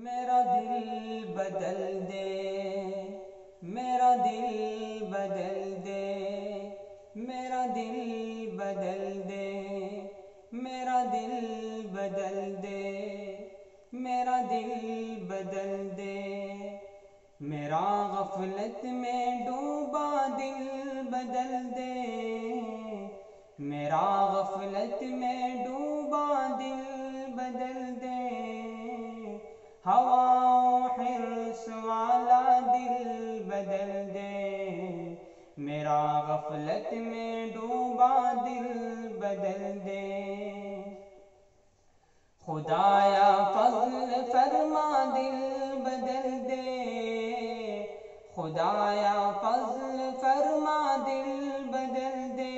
میرا دل بدل دے، میرا دل بدل دے، میرا دل بدل دے، میرا دل بدل دے، میرا دل بدل دے، میرا غفلت میں ڈوبا دل بدل دے، میرا غفلت میں ڈوبا دل بدل دے، ہوا و حرص والا دل بدل دے، میرا غفلت میں ڈوبا دل بدل دے، خدایا فضل فرما دل بدل دے، خدایا فضل فرما دل بدل دے،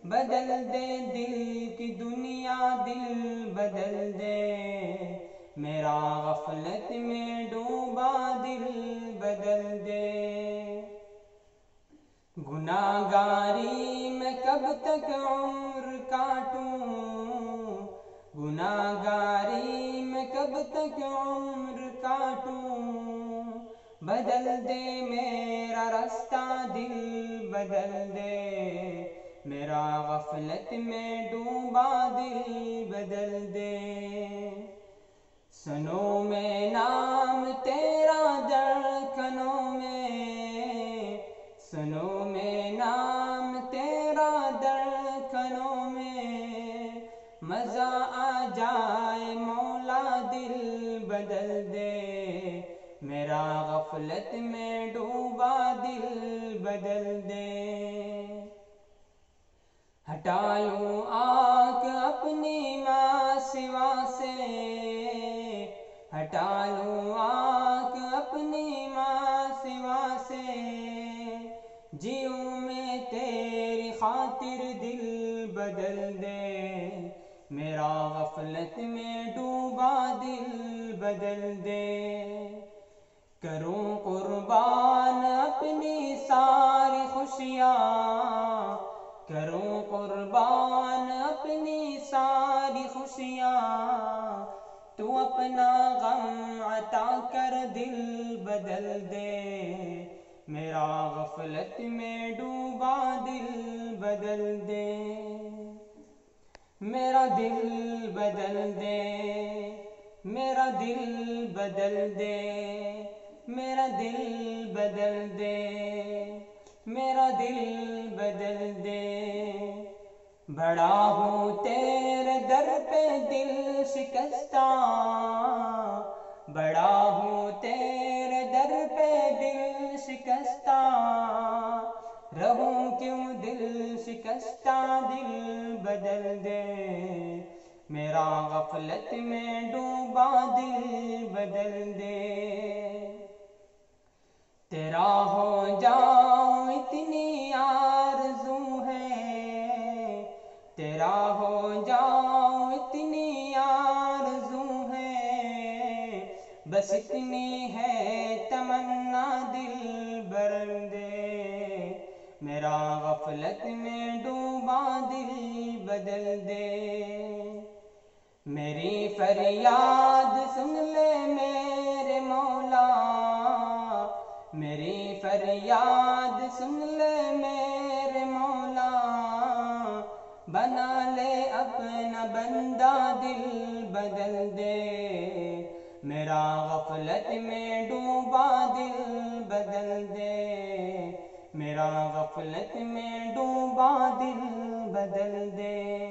بدل دے دل کی دنیا دل بدل دے، میرا غفلت میں ڈوبا دل بدل دے، گناہگاری میں کب تک عمر کاٹوں، گناہگاری میں کب تک عمر کاٹوں، بدل دے میرا رستہ دل بدل دے، میرا غفلت میں ڈوبا دل بدل دے، سنوں میں نام تیرا دھڑکنوں میں، سنوں میں نام تیرا دھڑکنوں میں، مزہ آ جائے مولا دل بدل دے، میرا غفلت میں ڈوبا دل بدل دے، ہٹا لوں آنکھ اپنی ماں سوا سے، ہٹا لوں آنکھ اپنی ماں سوا سے، جیوں میں تیری خاطر دل بدل دے، میرا غفلت میں ڈوبا دل بدل دے، کروں قربان اپنی ساری خوشیاں، کروں قربان اپنی ساری خوشیاں، تو اپنا غم عطا کر دل بدل دے، میرا غفلت میں ڈوبا دل بدل دے، میرا دل بدل دے، میرا دل بدل دے، میرا دل بدل دے، میرا دل بدل دے، بڑا ہوں تیرے در پہ دل شکستہ، بڑا ہوں تیرے در پہ دل شکستہ، رہوں کیوں دل شکستہ دل بدل دے، میرا غفلت میں ڈوبا دل بدل دے، تیرا ہو جاؤں اتنی آرزو ہے، تیرا ہو جاؤں اتنی آرزو ہے، بس اتنی ہے تمنا دل بھر دے، میرا غفلت میں ڈوبا دل بدل دے، میری فریاد سن لے میرے مولا، میری فریاد سن لے میرے مولا، بنا لے اپنا بندہ دل بدل دے، میرا غفلت میں ڈوبا دل بدل دے، میرا غفلت میں ڈوبا دل بدل دے۔